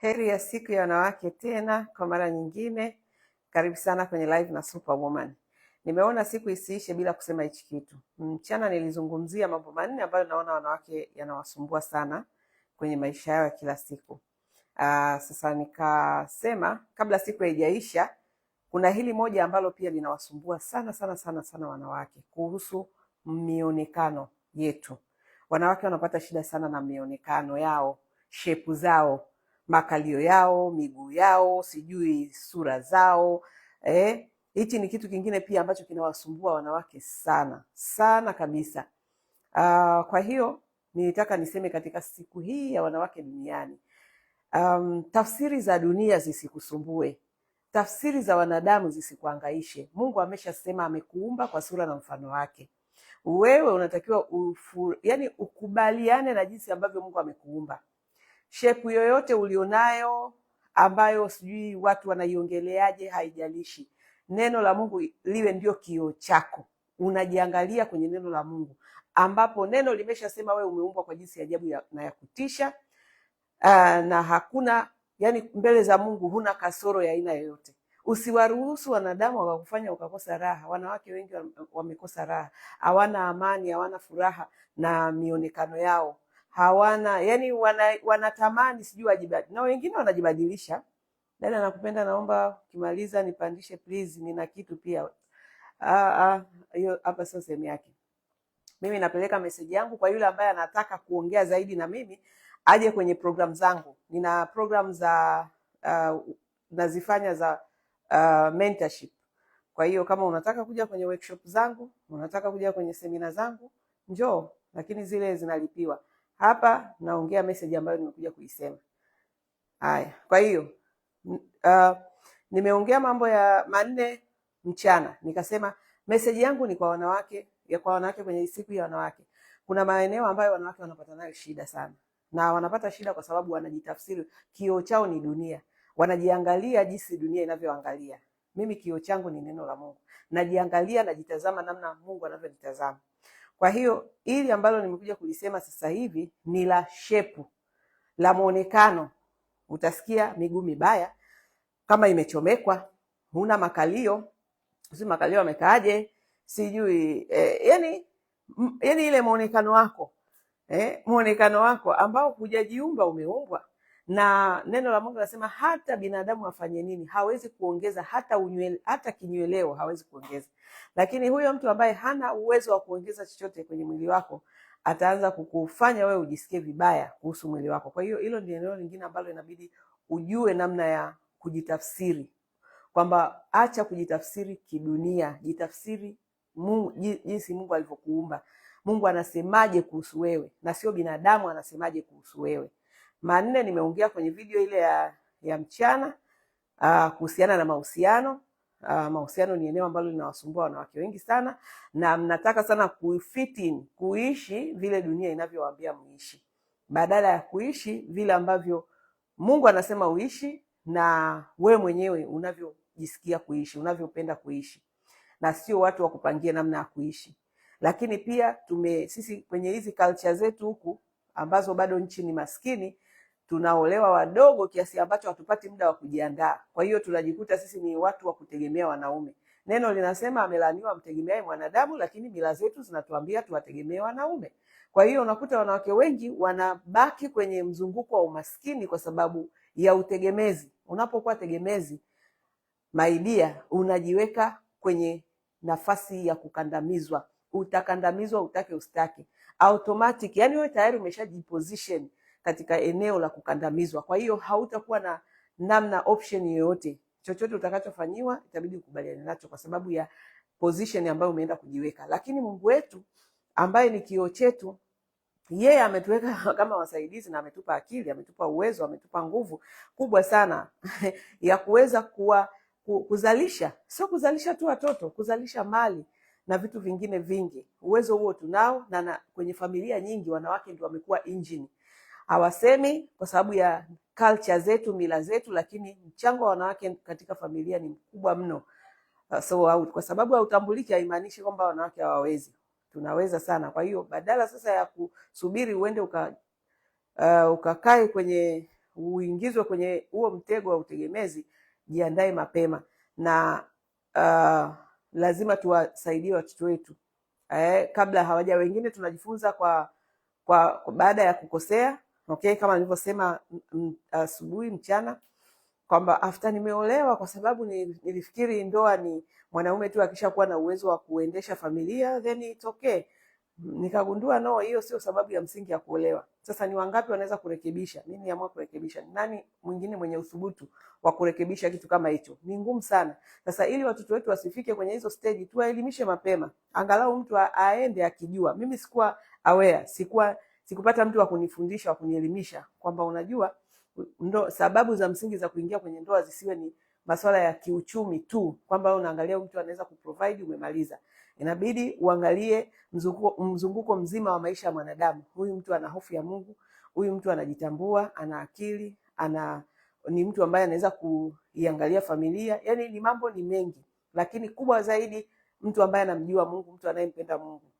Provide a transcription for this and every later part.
Heri ya siku ya wanawake tena kwa mara nyingine. Karibu sana kwenye live na Superwoman. Nimeona siku isiishe bila kusema hichi kitu. Mchana nilizungumzia mambo manne ambayo naona wanawake yanawasumbua sana kwenye maisha yao ya kila siku. Sasa nikasema kabla siku haijaisha, kuna hili moja ambalo pia linawasumbua sana sana sana sana wanawake, kuhusu mionekano yetu. Wanawake wanapata shida sana na mionekano yao, shepu zao, makalio yao, miguu yao, sijui sura zao. Hichi ni kitu kingine pia ambacho kinawasumbua wanawake sana sana kabisa. Kwa hiyo nilitaka niseme katika siku hii ya wanawake duniani, tafsiri za dunia zisikusumbue, tafsiri za wanadamu zisikuangaishe. Mungu ameshasema amekuumba kwa sura na mfano wake. Wewe unatakiwa ukubaliane na jinsi ambavyo Mungu amekuumba. Shepu yoyote ulionayo ambayo sijui watu wanaiongeleaje, haijalishi. Neno la Mungu liwe ndio kioo chako. Unajiangalia kwenye neno la Mungu, ambapo neno limeshasema wewe umeumbwa kwa jinsi ya ajabu na ya kutisha. Na hakuna, mbele za Mungu huna kasoro ya aina yoyote. Usiwaruhusu wanadamu wakakufanya ukakosa raha. Wanawake wengi wamekosa raha, hawana amani, hawana furaha na mionekano yao. Hawana, wanatamani sijui wajibadili, na wengine wanajibadilisha. Dada nakupenda, naomba ukimaliza nipandishe please, nina kitu pia. Hiyo hapa sio sehemu yake. Mimi napeleka message yangu kwa yule ambaye anataka kuongea zaidi na mimi, aje kwenye program zangu. Nina program za nazifanya za mentorship. Kwa hiyo kama unataka kuja kwenye workshop zangu, unataka kuja kwenye seminar zangu, njoo, lakini zile zinalipiwa. Hapa naongea message ambayo nimekuja kuisema. Haya, kwa hiyo nimeongea mambo ya manne mchana. Nikasema message yangu ni kwa wanawake, kwenye siku ya wanawake. Kuna maeneo ambayo wanawake wanapata nayo shida sana. Na wanapata shida kwa sababu wanajitafsiri, kioo chao ni dunia. Wanajiangalia jinsi dunia inavyoangalia. Mimi kioo changu ni neno la Mungu. Najiangalia, najitazama namna Mungu anavyonitazama. Kwa hiyo ili ambalo nimekuja kulisema sasa hivi ni la shepu, la muonekano. Utasikia miguu mibaya kama imechomekwa, huna makalio, sijui makalio yamekaaje, sijui ile muonekano wako. Muonekano wako ambao hujajiumba, umeumbwa. Na neno la Mungu linasema hata binadamu afanye nini hawezi kuongeza, hata kinyweleo hawezi kuongeza. Lakini huyo mtu ambaye hana uwezo wa kuongeza chochote kwenye mwili wako, ataanza kukufanya wewe ujisikie vibaya kuhusu mwili wako. Kwa hiyo hilo ndio neno lingine ambalo inabidi ujue namna ya kujitafsiri, kwamba acha kujitafsiri kidunia, jitafsiri Mungu, jinsi Mungu alivyokuumba. Mungu anasemaje kuhusu wewe, na sio binadamu anasemaje kuhusu wewe. Manne nimeongea kwenye video ile ya mchana kuhusiana na mahusiano. Mahusiano ni eneo ambalo linawasumbua wanawake wengi sana, na mnataka sana kuishi vile dunia inavyowaambia muishi, badala ya kuishi vile ambavyo Mungu anasema uishi, na we mwenyewe unavyojisikia kuishi, unavyopenda kuishi, na sio watu wa kupangia namna ya kuishi. Lakini pia sisi kwenye hizi culture zetu huku ambazo bado nchi ni maskini, tunaolewa wadogo kiasi ambacho hatupati muda wa kujiandaa. Kwa hiyo tunajikuta sisi ni watu wa kutegemea wanaume. Neno linasema amelaaniwa mtegemeaye mwanadamu, lakini mila zetu zinatuambia tuwategemee wanaume. Kwa hiyo unakuta wanawake wengi wanabaki kwenye mzunguko wa umaskini kwa sababu ya utegemezi. Unapokuwa tegemezi, maidia, unajiweka kwenye nafasi ya kukandamizwa. Utakandamizwa utake ustake, automatic. Wewe tayari umeshajiposition katika eneo la kukandamizwa. Kwa hiyo hautakuwa na namna option yoyote. Chochote utakachofanyiwa itabidi ukubaliane nacho kwa sababu ya position ambayo umeenda kujiweka. Lakini Mungu wetu ambaye ni kioo chetu, yeye ametuweka kama wasaidizi, na ametupa akili, ametupa uwezo, ametupa nguvu kubwa sana ya kuweza kuzalisha. Sio kuzalisha tu watoto, kuzalisha mali na vitu vingine vingi. Uwezo huo tunao, na kwenye familia nyingi wanawake ndio wamekuwa engine. Hawasemi kwa sababu ya culture zetu, mila zetu, lakini mchango wa wanawake katika familia ni mkubwa mno. Kwa sababu hautambuliki haimaanishi kwamba wanawake hawawezi. Tunaweza sana. Kwa hiyo badala sasa ya kusubiri uende ukakae kwenye uingizwe kwenye huo mtego wa utegemezi, jiandae mapema na lazima tuwasaidie watoto wetu kabla hawaja. Wengine tunajifunza kwa baada ya kukosea, okay, kama nilivyosema asubuhi, mchana, kwamba after nimeolewa, kwa sababu nilifikiri ndoa ni mwanaume tu akishakuwa na uwezo wa kuendesha familia then it's okay. Nikagundua no, hiyo sio sababu ya msingi ya kuolewa. Sasa ni wangapi wanaweza kurekebisha? Mimi niamua kurekebisha. Nani mwingine mwenye uthubutu wa kurekebisha kitu kama hicho? Ni ngumu sana. Sasa ili watoto wetu wasifike kwenye hizo stage, tuwaelimishe mapema. Angalau mtu aende akijua. Mimi sikuwa aware, sikupata mtu wa kunifundisha, wa kunielimisha kwamba unajua sababu za msingi za kuingia kwenye ndoa zisiwe ni masuala ya kiuchumi tu, kwamba unaangalia mtu anaweza kuprovide umemaliza. Inabidi uangalie mzunguko mzima wa maisha ya mwanadamu. Huyu mtu ana hofu ya Mungu, huyu mtu anajitambua, ana akili, ni mtu ambaye anaweza kuiangalia familia. Yani ni mambo ni mengi, lakini kubwa zaidi mtu ambaye anamjua Mungu, mtu anayempenda Mungu.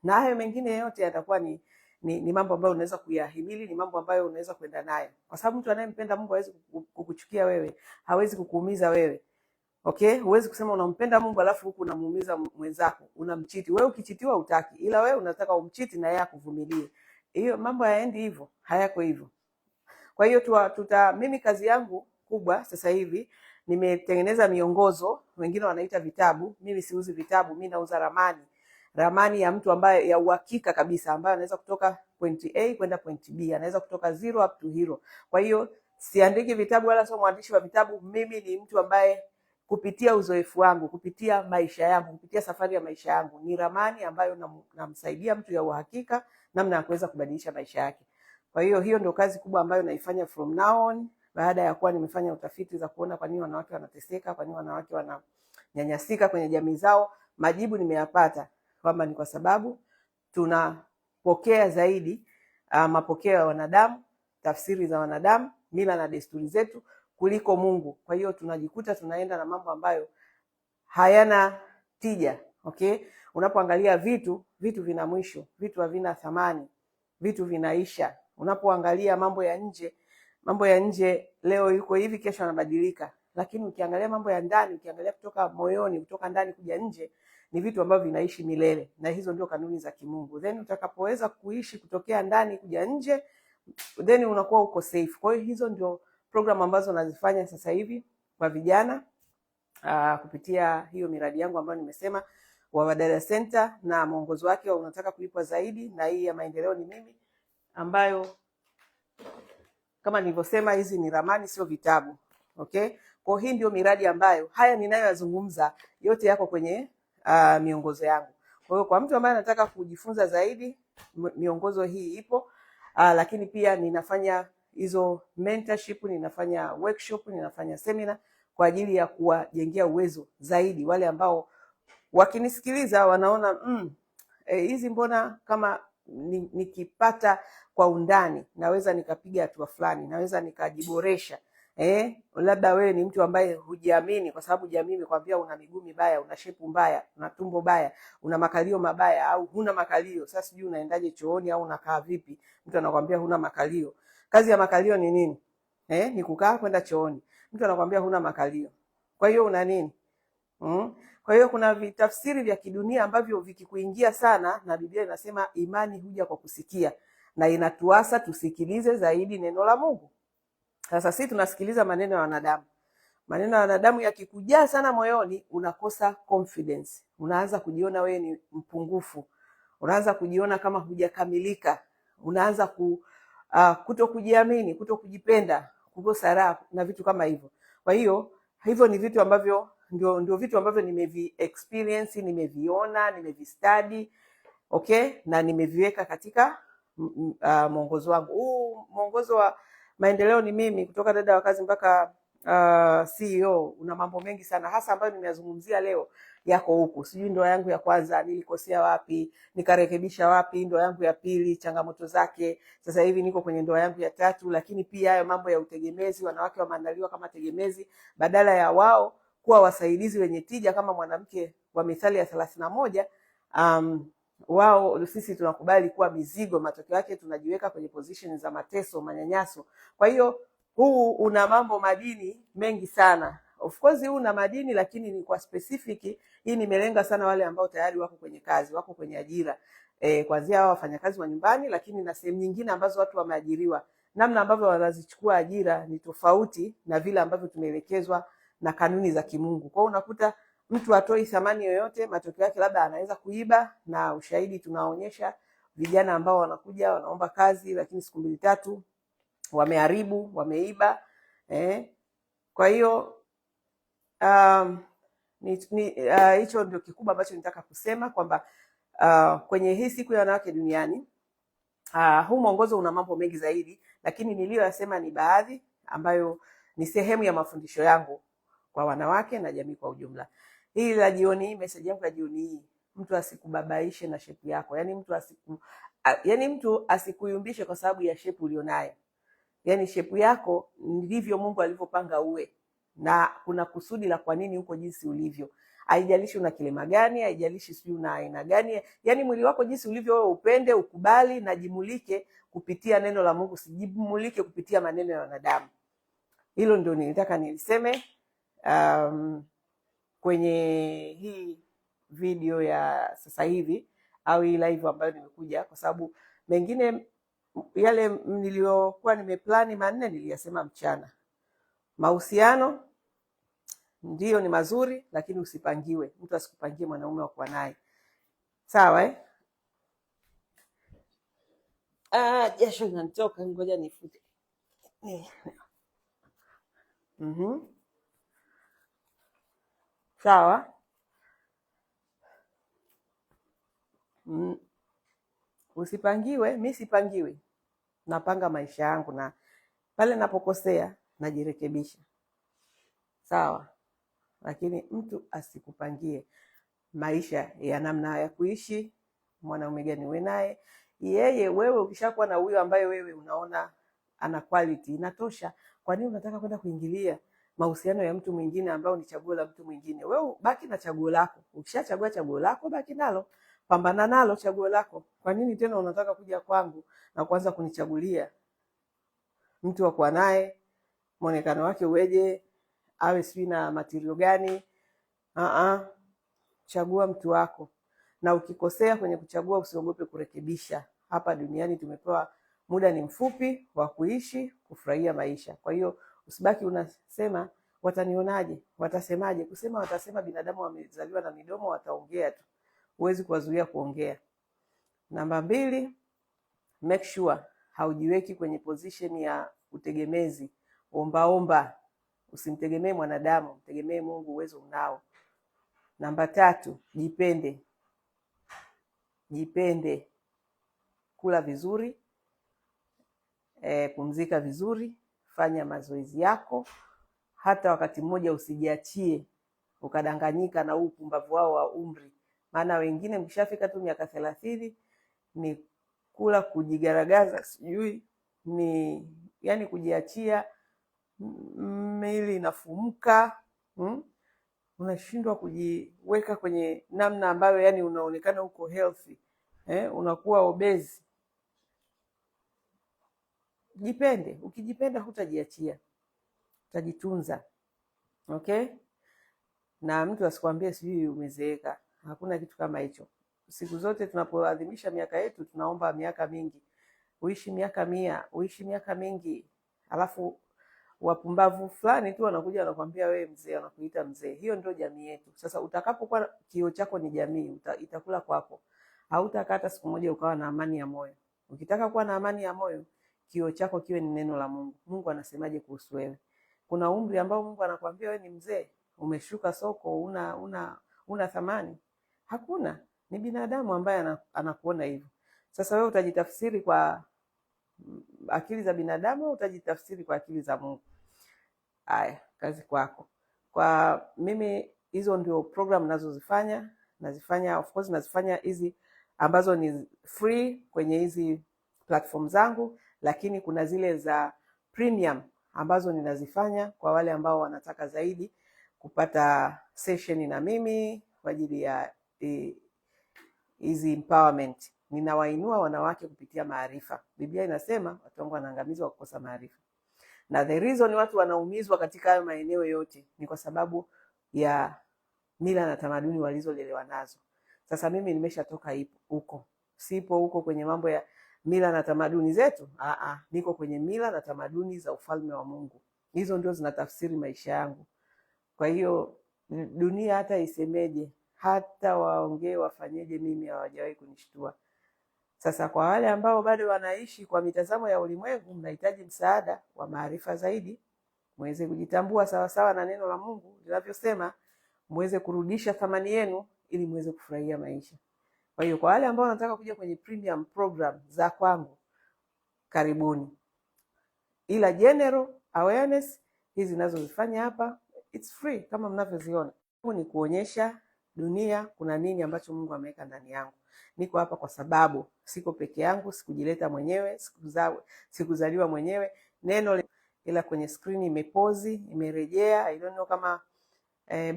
Na hayo mengine yote yatakuwa ni mambo ambayo unaweza kuyahimili, ni mambo ambayo unaweza kwenda nayo, kwa sababu mtu anayempenda Mungu hawezi kukuchukia wewe, hawezi kukuumiza wewe. Okay, huwezi kusema unampenda Mungu alafu huku unamuumiza mwenzako, unamchiti. Wewe ukichitiwa utaki, ila wewe unataka umchiti na yeye akuvumilie. Hiyo mambo hayaendi hivyo, hayako hivyo. Kwa hiyo mimi kazi yangu kubwa sasa hivi nimetengeneza miongozo, wengine wanaita vitabu. Mimi siuzi vitabu, mimi nauza ramani ya mtu ambaye ya uhakika kabisa, ambaye anaweza kutoka point A kwenda point B, anaweza kutoka zero up to hero. Kwa hiyo siandiki vitabu wala sio mwandishi wa vitabu. Mimi ni mtu ambaye kupitia uzoefu wangu, kupitia maisha yangu, kupitia safari ya maisha yangu, ni ramani ambayo namsaidia mtu ya uhakika namna ya kuweza kubadilisha maisha yake. Kwa hiyo ndio kazi kubwa ambayo naifanya from now on, baada ya kuwa nimefanya utafiti za kuona kwa nini wanawake wanateseka, kwa nini wanawake wananyanyasika kwenye jamii zao. Majibu nimeyapata kwamba ni kwa sababu tunapokea zaidi mapokeo ya wanadamu, tafsiri za wanadamu, mila na desturi zetu kuliko Mungu. Kwa hiyo tunajikuta tunaenda na mambo ambayo hayana tija. Okay, unapoangalia vitu vina mwisho, vitu havina thamani, vitu vinaisha. Unapoangalia mambo ya nje leo yuko hivi, kesho anabadilika, lakini ukiangalia mambo ya ndani, ukiangalia kutoka moyoni, kutoka ndani kuja nje, ni vitu ambavyo vinaishi milele, na hizo ndio kanuni za kimungu. Then utakapoweza kuishi kutokea ndani kuja nje, then unakuwa uko safe. Kwa hiyo hizo ndio program ambazo nazifanya sasa hivi kwa vijana kupitia hiyo miradi yangu ambayo nimesema, wa Wadada Center na mwongozo wake wa unataka kulipwa zaidi, na hii ya maendeleo ni mimi, ambayo kama nilivyosema hizi ni ramani, sio vitabu. Okay? Kwa hii ndio miradi ambayo haya ninayoyazungumza yote yako kwenye miongozo yangu. Kwa hiyo kwa mtu ambaye anataka kujifunza zaidi, miongozo hii ipo. Lakini pia ninafanya hizo mentorship, ninafanya workshop, ninafanya seminar kwa ajili ya kuwajengea uwezo zaidi wale ambao wakinisikiliza wanaona hizi mbona kama nikipata kwa undani naweza nikapiga hatua fulani, naweza nikajiboresha. Labda wewe ni mtu ambaye hujiamini, kwa sababu jamii imekwambia una miguu mibaya, una shepu mbaya, una tumbo baya, una makalio mabaya, au huna makalio. Sasa sijui unaendaje chooni au unakaa vipi, mtu anakuambia huna makalio. Kazi ya makalio ni nini? Ni kukaa kwenda chooni. Mtu anakuambia huna makalio, kwa hiyo una nini? Kwa hiyo kuna vitafsiri vya kidunia ambavyo vikikuingia sana, na Biblia inasema imani huja kwa kusikia, na inatuasa tusikilize zaidi neno la Mungu. Sasa sisi tunasikiliza maneno ya wanadamu. Maneno ya wanadamu yakikujaa sana moyoni, unakosa confidence. Unaanza kujiona wewe ni mpungufu. Unaanza kujiona kama hujakamilika. Unaanza kutokujiamini, kutokujipenda, kukosa raha na vitu kama hivyo. Kwa hiyo hivyo ni vitu ambavyo ndio vitu ambavyo nimevi experience, nimeviona, nimevistudy, okay, na nimeviweka katika mwongozo wangu. Mwongozo wa maendeleo ni mimi, kutoka dada wa kazi mpaka CEO, una mambo mengi sana, hasa ambayo nimeyazungumzia leo yako huku. Sijui ndoa yangu ya kwanza nilikosea wapi, nikarekebisha wapi, ndoa yangu ya pili changamoto zake, sasa hivi niko kwenye ndoa yangu ya tatu. Lakini pia hayo mambo ya utegemezi, wanawake wameandaliwa kama tegemezi badala ya wao kuwa wasaidizi wenye tija kama mwanamke wa Mithali ya 31. wao, sisi tunakubali kuwa mizigo, matokeo yake tunajiweka kwenye position za mateso, manyanyaso. Kwa hiyo huu una mambo madini mengi sana. Of course huu una madini, lakini ni kwa specific. Hii nimelenga sana wale ambao tayari wako kwenye kazi, wako kwenye ajira, kuanzia hao wafanyakazi wa nyumbani, lakini na sehemu nyingine ambazo watu wameajiriwa. Namna ambavyo wanazichukua ajira ni tofauti na vile ambavyo tumeelekezwa na kanuni za kimungu. Kwa hiyo unakuta mtu atoi thamani yoyote, matokeo yake labda anaweza kuiba, na ushahidi tunaonyesha vijana ambao wanakuja wanaomba kazi, lakini siku 2-3 wameharibu, wameiba. Kwa hiyo hicho ndio kikubwa ambacho nitaka kusema kwamba kwenye hii siku ya wanawake duniani, huu mwongozo una mambo mengi zaidi, lakini niliyoyasema ni baadhi ambayo ni sehemu ya mafundisho yangu kwa wanawake na jamii kwa ujumla. Hii la jioni hii, message yangu ya jioni hii, mtu asikubabaishe na shape yako. Yaani mtu asikuyumbishe kwa sababu ya shape ulionayo. Yaani shape yako ndivyo Mungu alivyopanga uwe, na kuna kusudi la kwa nini uko jinsi ulivyo. Haijalishi una kilema gani, haijalishi sijui una aina gani. Yaani mwili wako jinsi ulivyo wewe upende, ukubali na jimulike kupitia neno la Mungu, sijimulike kupitia maneno ya wanadamu. Hilo ndio nilitaka niliseme kwenye hii video ya sasa hivi au hii live ambayo nimekuja, kwa sababu mengine yale niliyokuwa nimeplani manne niliyasema mchana. Mahusiano ndio ni mazuri, lakini usipangiwe. Mtu asikupangie mwanaume wa kuwa naye. Sawa jasho linanitoka, ngoja nifute. Sawa. Usipangiwe, mimi sipangiwi. Napanga maisha yangu, na pale napokosea najirekebisha. Sawa. Lakini mtu asikupangie maisha ya namna ya kuishi, mwanaume gani uwe naye. Wewe ukishakuwa na huyo ambaye wewe unaona ana quality inatosha, kwa nini unataka kwenda kuingilia mahusiano ya mtu mwingine ambao ni chaguo la mtu mwingine? Wewe baki na chaguo lako. Ukishachagua chaguo lako, baki nalo, pambana nalo chaguo lako. Kwa nini tena unataka kuja kwangu na kuanza kunichagulia mtu wa kuwa naye, muonekano wake uweje, awe sijui na material gani? Chagua mtu wako, na ukikosea kwenye kuchagua usiogope kurekebisha. Hapa duniani tumepewa muda ni mfupi wa kuishi, kufurahia maisha. Kwa hiyo usibaki unasema watanionaje, watasemaje. Kusema watasema, binadamu wamezaliwa na midomo, wataongea tu, huwezi kuwazuia kuongea. Namba 2, make sure haujiweki kwenye position ya utegemezi, omba. Usimtegemee mwanadamu, mtegemee Mungu, uwezo unao. Namba 3, jipende. Kula vizuri, pumzika vizuri, fanya mazoezi yako. Hata wakati mmoja usijiachie ukadanganyika na huu upumbavu wao wa umri. Maana wengine mkishafika tu miaka 30 ni kula kujigaragaza, sijui ni yani kujiachia, miili inafumuka, unashindwa kujiweka kwenye namna ambayo yani unaonekana uko healthy, unakuwa obese. Jipende. Ukijipenda hutajiachia, utajitunza. Okay? Na mtu asikwambie sijui umezeeka. Hakuna kitu kama hicho. Siku zote tunapoadhimisha miaka yetu tunaomba miaka mingi. Uishi miaka 100, uishi miaka mingi. Alafu wapumbavu fulani tu wanakuja wanakuambia wewe mzee, wanakuita mzee. Hiyo ndio jamii yetu. Sasa utakapokuwa kioo chako ni jamii, itakula kwako. Hautakata siku moja ukawa na amani ya moyo. Ukitaka kuwa na amani ya moyo, kioo chako kiwe ni neno la Mungu. Mungu anasemaje kuhusu wewe? Kuna umri ambao Mungu anakuambia wewe ni mzee, umeshuka soko, una thamani? Hakuna. Ni binadamu ambaye anakuona hivyo. Sasa wewe utajitafsiri kwa akili za binadamu au utajitafsiri kwa akili za Mungu? Haya, kazi kwako. Kwa mimi hizo ndio program nazozifanya. Of course nazifanya hizi ambazo ni free kwenye hizi platform zangu, lakini kuna zile za premium ambazo ninazifanya kwa wale ambao wanataka zaidi kupata session na mimi kwa ajili ya hizi empowerment. Ninawainua wanawake kupitia maarifa. Biblia inasema watu wangu wanaangamizwa kwa kukosa maarifa. Na the reason watu wanaumizwa katika hayo maeneo yote ni kwa sababu ya mila na tamaduni walizolelewa nazo. Sasa mimi nimeshatoka huko. Sipo huko kwenye mambo ya mila na tamaduni zetu. Niko kwenye mila na tamaduni za ufalme wa Mungu. Hizo ndio zinatafsiri maisha yangu. Kwa hiyo dunia hata isemeje, hata waongee wafanyeje, mimi hawajawahi kunishtua. Sasa kwa wale ambao bado wanaishi kwa mitazamo ya ulimwengu, mnahitaji msaada wa maarifa zaidi, muweze kujitambua sawa sawa na neno la Mungu linavyosema, muweze kurudisha thamani yenu ili muweze kufurahia maisha. Kwa hiyo kwa wale ambao wanataka kuja kwenye premium program za kwangu, karibuni. Ila general awareness hizi ninazozifanya hapa, it's free kama mnavyoziona. Ni kuonyesha dunia kuna nini ambacho Mungu ameweka ndani yangu. Niko hapa kwa sababu siko peke yangu, sikujileta mwenyewe, sikuzaliwa mwenyewe. Neno ila kwenye screen imepozi, imerejea. I don't know kama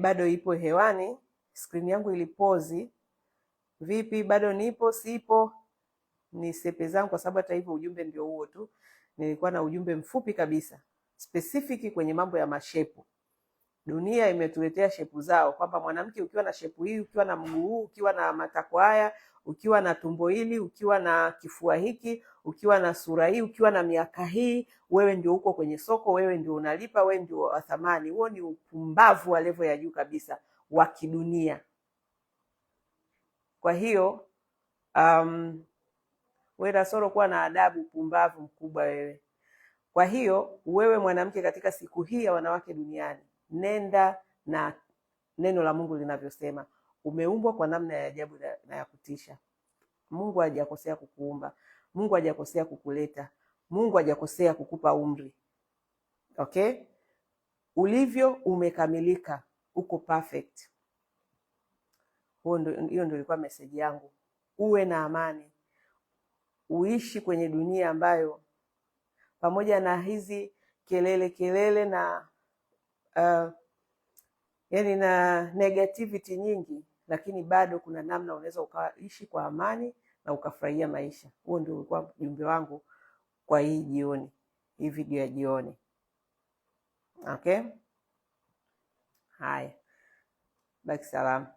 bado ipo hewani. Screen yangu ilipozi. Vipi, bado nipo, sipo? Ni sepe zangu, kwa sababu hata hivyo ujumbe ndio huo tu. Nilikuwa na ujumbe mfupi kabisa, specific kwenye mambo ya mashepu. Dunia imetuletea shepu zao, kwamba mwanamke ukiwa na shepu hii, ukiwa na mguu huu, ukiwa na matako haya, ukiwa na tumbo hili, ukiwa na kifua hiki, ukiwa na sura hii, ukiwa na miaka hii, wewe ndio uko kwenye soko, wewe ndio unalipa, wewe ndio wa thamani. Huo ni upumbavu wa level ya juu kabisa wa kidunia. Kwa hiyo wewe Nasoro, kuwa na adabu, pumbavu mkubwa wewe. Kwa hiyo wewe mwanamke, katika siku hii ya wanawake duniani, nenda na neno la Mungu linavyosema. Umeumbwa kwa namna ya ajabu na ya kutisha. Mungu hajakosea kukuumba. Mungu hajakosea kukuleta. Mungu hajakosea kukupa umri. Okay? Ulivyo umekamilika, uko perfect. Hiyo ndio ilikuwa message yangu. Uwe na amani. Uishi kwenye dunia ambayo pamoja na hizi kelele na yani na negativity nyingi, lakini bado kuna namna unaweza ukaishi kwa amani na ukafurahia maisha. Huo ndio ulikuwa ujumbe wangu kwa hii jioni, hii video ya jioni. Okay? Haya. Baki salama.